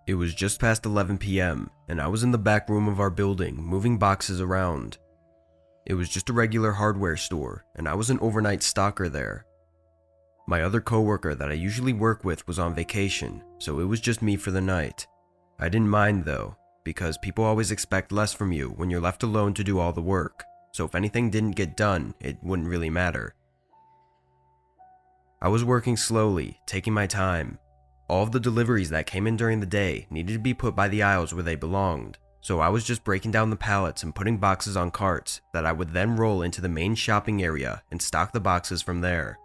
It was just past 11 p.m., and I was in the back room of our building, moving boxes around. It was just a regular hardware store, and I was an overnight stalker there. My other coworker that I usually work with was on vacation, so it was just me for the night. I didn't mind though, because people always expect less from you when you're left alone to do all the work, so if anything didn't get done, it wouldn't really matter. I was working slowly, taking my time. All of the deliveries that came in during the day needed to be put by the aisles where they belonged, so I was just breaking down the pallets and putting boxes on carts that I would then roll into the main shopping area and stock the boxes from there.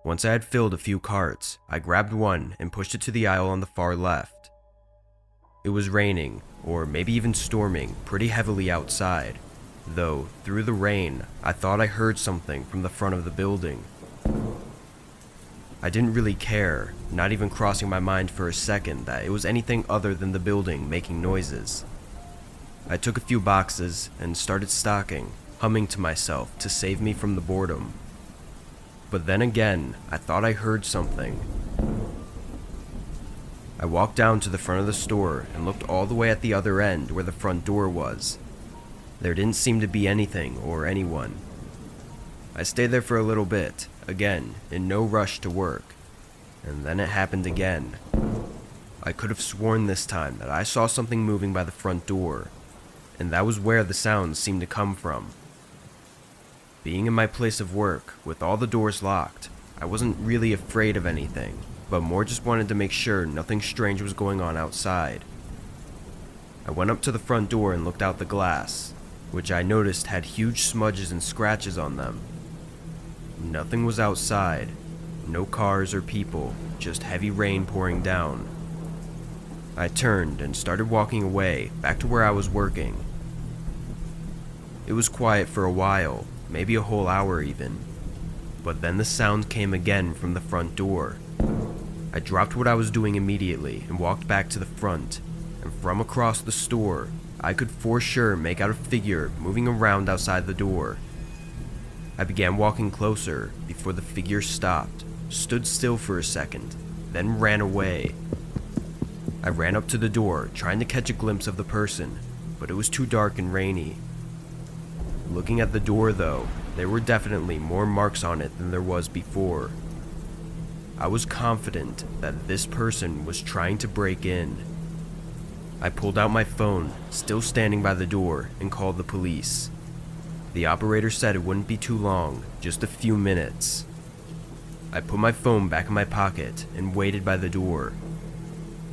Once I had filled a few carts, I grabbed one and pushed it to the aisle on the far left. It was raining, or maybe even storming, pretty heavily outside, though through the rain, I thought I heard something from the front of the building. I didn't really care, not even crossing my mind for a second that it was anything other than the building making noises. I took a few boxes and started stocking, humming to myself to save me from the boredom. But then again, I thought I heard something. I walked down to the front of the store and looked all the way at the other end where the front door was. There didn't seem to be anything or anyone. I stayed there for a little bit, again, in no rush to work, and then it happened again. I could have sworn this time that I saw something moving by the front door, and that was where the sounds seemed to come from. Being in my place of work, with all the doors locked, I wasn't really afraid of anything, but more just wanted to make sure nothing strange was going on outside. I went up to the front door and looked out the glass, which I noticed had huge smudges and scratches on them. Nothing was outside, no cars or people, just heavy rain pouring down. I turned and started walking away, back to where I was working. It was quiet for a while, maybe a whole hour even, but then the sound came again from the front door. I dropped what I was doing immediately and walked back to the front, and from across the store, I could for sure make out a figure moving around outside the door. I began walking closer before the figure stopped, stood still for a second, then ran away. I ran up to the door, trying to catch a glimpse of the person, but it was too dark and rainy. Looking at the door though, there were definitely more marks on it than there was before. I was confident that this person was trying to break in. I pulled out my phone, still standing by the door, and called the police. The operator said it wouldn't be too long, just a few minutes. I put my phone back in my pocket and waited by the door.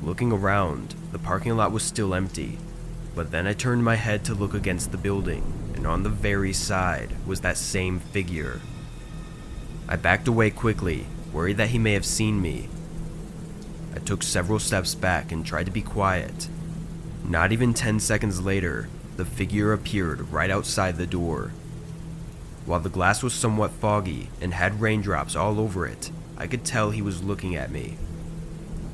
Looking around, the parking lot was still empty, but then I turned my head to look against the building, and on the very side was that same figure. I backed away quickly, worried that he may have seen me. I took several steps back and tried to be quiet. Not even 10 seconds later, the figure appeared right outside the door. While the glass was somewhat foggy and had raindrops all over it, I could tell he was looking at me.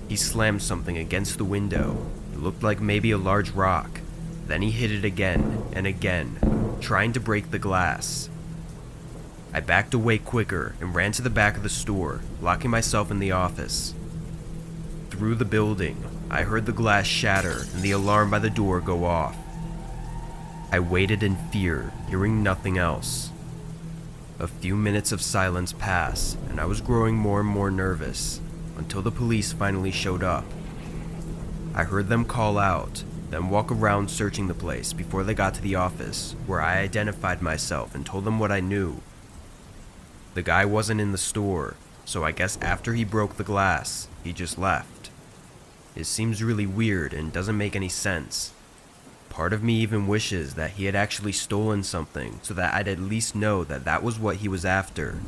He slammed something against the window. It looked like maybe a large rock. Then he hit it again and again, trying to break the glass. I backed away quicker and ran to the back of the store, locking myself in the office. Through the building, I heard the glass shatter and the alarm by the door go off. I waited in fear, hearing nothing else. A few minutes of silence passed, and I was growing more and more nervous, until the police finally showed up. I heard them call out, then walk around searching the place before they got to the office, where I identified myself and told them what I knew. The guy wasn't in the store, so I guess after he broke the glass, he just left. It seems really weird and doesn't make any sense. Part of me even wishes that he had actually stolen something so that I'd at least know that that was what he was after.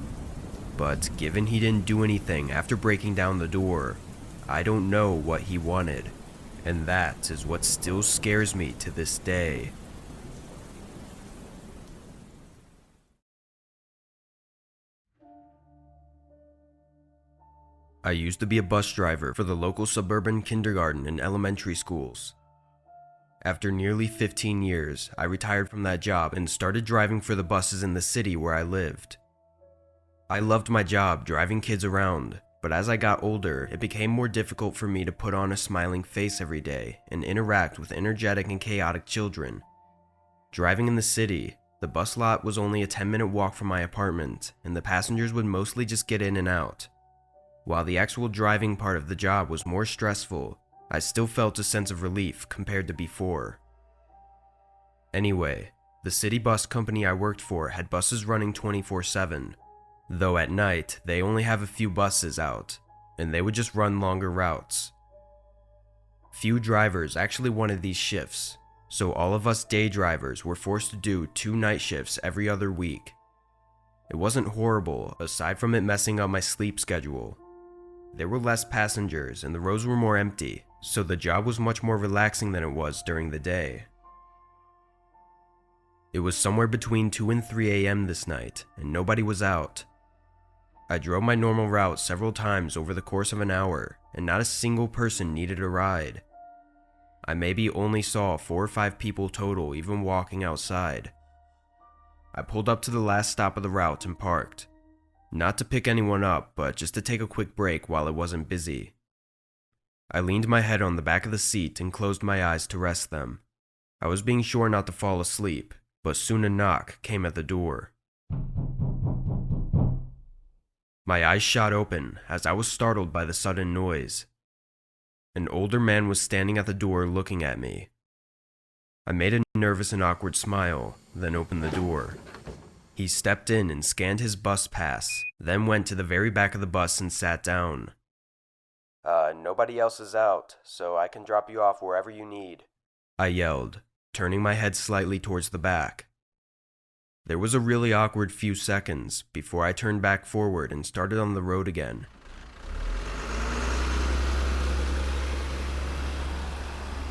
But given he didn't do anything after breaking down the door, I don't know what he wanted, and that is what still scares me to this day. I used to be a bus driver for the local suburban kindergarten and elementary schools. After nearly 15 years, I retired from that job and started driving for the buses in the city where I lived. I loved my job driving kids around, but but as I got older, it became more difficult for me to put on a smiling face every day and interact with energetic and chaotic children. Driving in the city, the bus lot was only a 10-minute walk from my apartment, and the passengers would mostly just get in and out. While the actual driving part of the job was more stressful, I still felt a sense of relief compared to before. Anyway, the city bus company I worked for had buses running 24/7, though at night they only have a few buses out, and they would just run longer routes. Few drivers actually wanted these shifts, so all of us day drivers were forced to do 2 night shifts every other week. It wasn't horrible, aside from it messing up my sleep schedule. There were less passengers and the roads were more empty, so the job was much more relaxing than it was during the day. It was somewhere between 2 and 3 a.m. this night, and nobody was out. I drove my normal route several times over the course of an hour, and not a single person needed a ride. I maybe only saw 4 or 5 people total even walking outside. I pulled up to the last stop of the route and parked. Not to pick anyone up, but just to take a quick break while it wasn't busy. I leaned my head on the back of the seat and closed my eyes to rest them. I was being sure not to fall asleep, but soon a knock came at the door. My eyes shot open as I was startled by the sudden noise. An older man was standing at the door looking at me. I made a nervous and awkward smile, then opened the door. He stepped in and scanned his bus pass, then went to the very back of the bus and sat down. Nobody else is out, so I can drop you off wherever you need," I yelled, turning my head slightly towards the back. There was a really awkward few seconds before I turned back forward and started on the road again.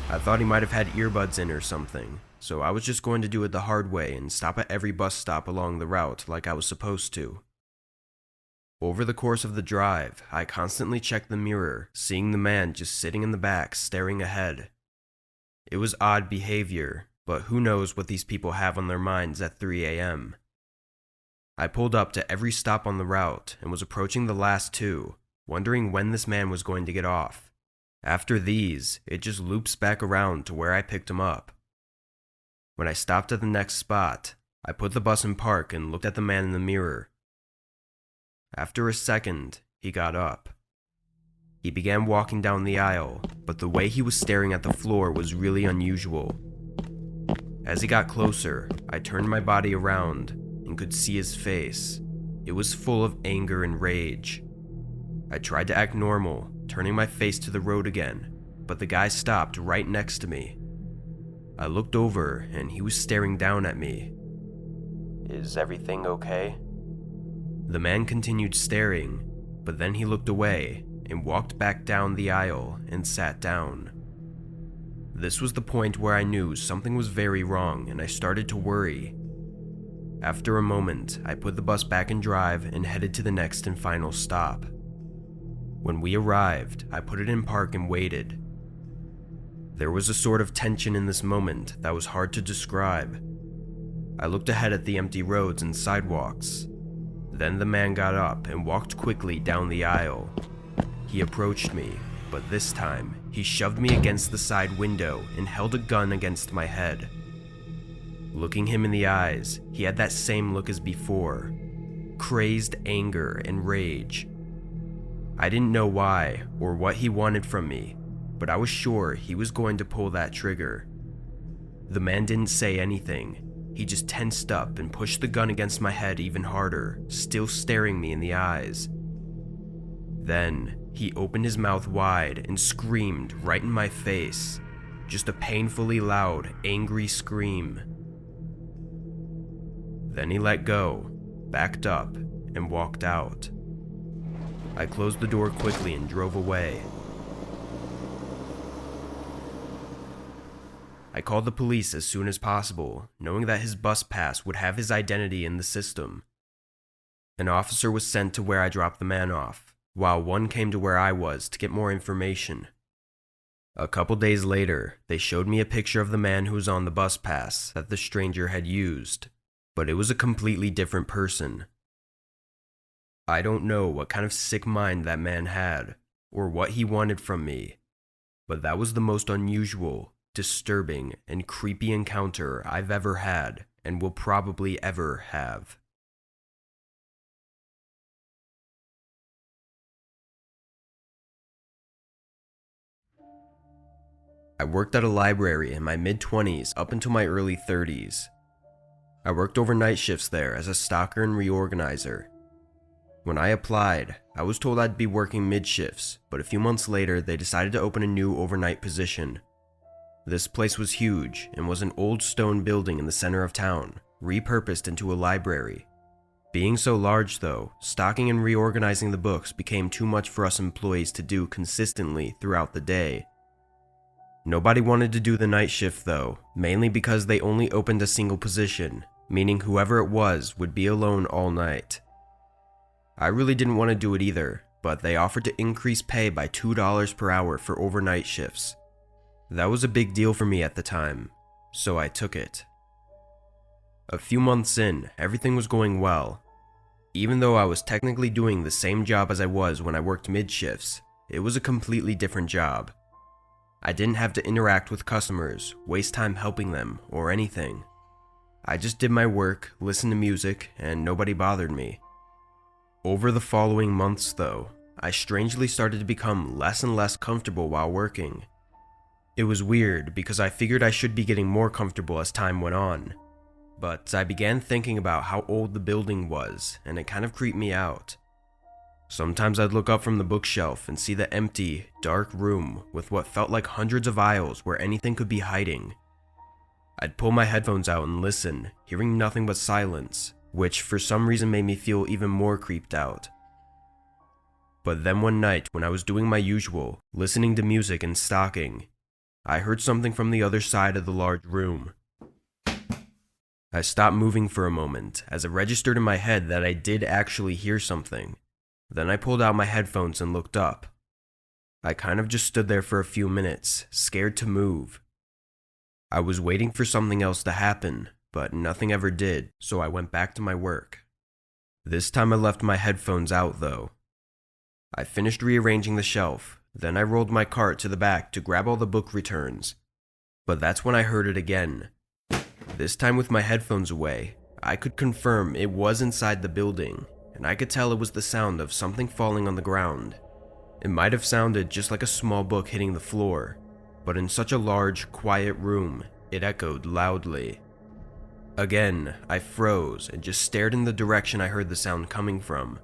I thought he might have had earbuds in or something, so I was just going to do it the hard way and stop at every bus stop along the route like I was supposed to. Over the course of the drive, I constantly checked the mirror, seeing the man just sitting in the back staring ahead. It was odd behavior, but who knows what these people have on their minds at 3 a.m. I pulled up to every stop on the route and was approaching the last 2, wondering when this man was going to get off. After these, it just loops back around to where I picked him up. When I stopped at the next spot, I put the bus in park and looked at the man in the mirror. After a second, he got up. He began walking down the aisle, but the way he was staring at the floor was really unusual. As he got closer, I turned my body around and could see his face. It was full of anger and rage. I tried to act normal, turning my face to the road again, but the guy stopped right next to me. I looked over and he was staring down at me. "Is everything okay?" The man continued staring, but then he looked away and walked back down the aisle and sat down. This was the point where I knew something was very wrong and I started to worry. After a moment, I put the bus back in drive and headed to the next and final stop. When we arrived, I put it in park and waited. There was a sort of tension in this moment that was hard to describe. I looked ahead at the empty roads and sidewalks. Then the man got up and walked quickly down the aisle. He approached me, but this time, he shoved me against the side window and held a gun against my head. Looking him in the eyes, he had that same look as before, crazed anger and rage. I didn't know why or what he wanted from me, but I was sure he was going to pull that trigger. The man didn't say anything. He just tensed up and pushed the gun against my head even harder, still staring me in the eyes. Then, he opened his mouth wide and screamed right in my face. Just a painfully loud, angry scream. Then he let go, backed up, and walked out. I closed the door quickly and drove away. I called the police as soon as possible, knowing that his bus pass would have his identity in the system. An officer was sent to where I dropped the man off, while one came to where I was to get more information. A couple days later, they showed me a picture of the man who was on the bus pass that the stranger had used, but it was a completely different person. I don't know what kind of sick mind that man had, or what he wanted from me, but that was the most unusual, disturbing, and creepy encounter I've ever had and will probably ever have. I worked at a library in my mid-20s up until my early 30s. I worked overnight shifts there as a stocker and reorganizer. When I applied, I was told I'd be working mid-shifts, but a few months later they decided to open a new overnight position. This place was huge and was an old stone building in the center of town, repurposed into a library. Being so large though, stocking and reorganizing the books became too much for us employees to do consistently throughout the day. Nobody wanted to do the night shift though, mainly because they only opened a single position, meaning whoever it was would be alone all night. I really didn't want to do it either, but they offered to increase pay by $2 per hour for overnight shifts. That was a big deal for me at the time, so I took it. A few months in, everything was going well. Even though I was technically doing the same job as I was when I worked mid-shifts, it was a completely different job. I didn't have to interact with customers, waste time helping them, or anything. I just did my work, listened to music, and nobody bothered me. Over the following months though, I strangely started to become less and less comfortable while working. It was weird because I figured I should be getting more comfortable as time went on. But I began thinking about how old the building was, and it kind of creeped me out. Sometimes I'd look up from the bookshelf and see the empty, dark room with what felt like hundreds of aisles where anything could be hiding. I'd pull my headphones out and listen, hearing nothing but silence, which for some reason made me feel even more creeped out. But then one night when I was doing my usual, listening to music and stocking, I heard something from the other side of the large room. I stopped moving for a moment as it registered in my head that I did actually hear something. Then I pulled out my headphones and looked up. I kind of just stood there for a few minutes, scared to move. I was waiting for something else to happen, but nothing ever did, so I went back to my work. This time I left my headphones out though. I finished rearranging the shelf, then I rolled my cart to the back to grab all the book returns. But that's when I heard it again. This time with my headphones away, I could confirm it was inside the building, and I could tell it was the sound of something falling on the ground. It might have sounded just like a small book hitting the floor, but in such a large, quiet room, it echoed loudly. Again, I froze and just stared in the direction I heard the sound coming from.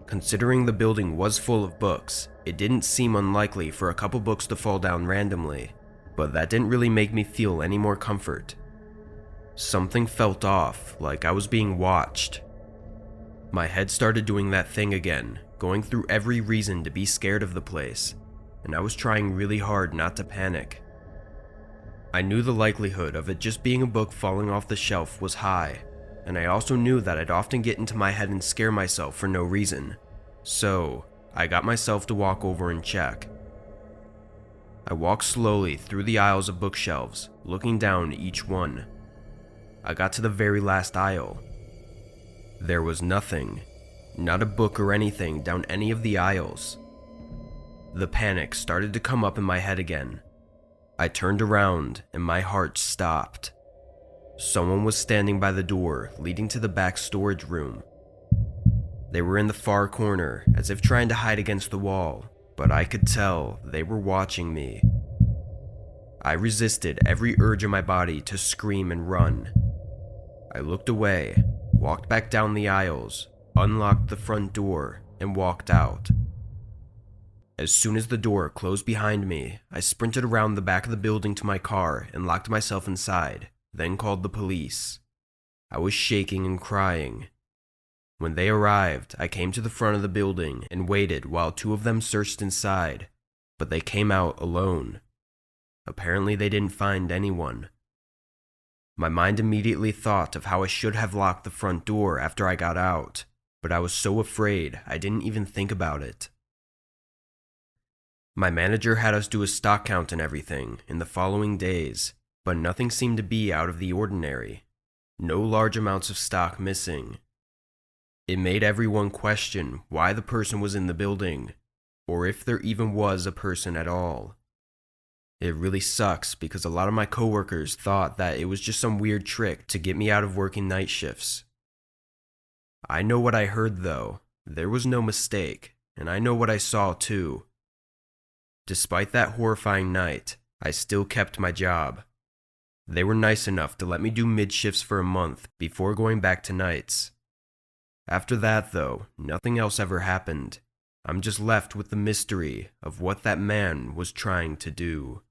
Considering the building was full of books, it didn't seem unlikely for a couple books to fall down randomly, but that didn't really make me feel any more comfort. Something felt off, like I was being watched. My head started doing that thing again, going through every reason to be scared of the place, and I was trying really hard not to panic. I knew the likelihood of it just being a book falling off the shelf was high, and I also knew that I'd often get into my head and scare myself for no reason, so I got myself to walk over and check. I walked slowly through the aisles of bookshelves, looking down each one. I got to the very last aisle. There was nothing, not a book or anything down any of the aisles. The panic started to come up in my head again. I turned around and my heart stopped. Someone was standing by the door leading to the back storage room. They were in the far corner, as if trying to hide against the wall, but I could tell they were watching me. I resisted every urge in my body to scream and run. I looked away, walked back down the aisles, unlocked the front door, and walked out. As soon as the door closed behind me, I sprinted around the back of the building to my car and locked myself inside, then called the police. I was shaking and crying. When they arrived, I came to the front of the building and waited while two of them searched inside, but they came out alone. Apparently they didn't find anyone. My mind immediately thought of how I should have locked the front door after I got out, but I was so afraid I didn't even think about it. My manager had us do a stock count and everything in the following days, but nothing seemed to be out of the ordinary. No large amounts of stock missing. It made everyone question why the person was in the building, or if there even was a person at all. It really sucks because a lot of my coworkers thought that it was just some weird trick to get me out of working night shifts. I know what I heard though. There was no mistake, and I know what I saw too. Despite that horrifying night, I still kept my job. They were nice enough to let me do mid-shifts for a month before going back to nights. After that though, nothing else ever happened. I'm just left with the mystery of what that man was trying to do.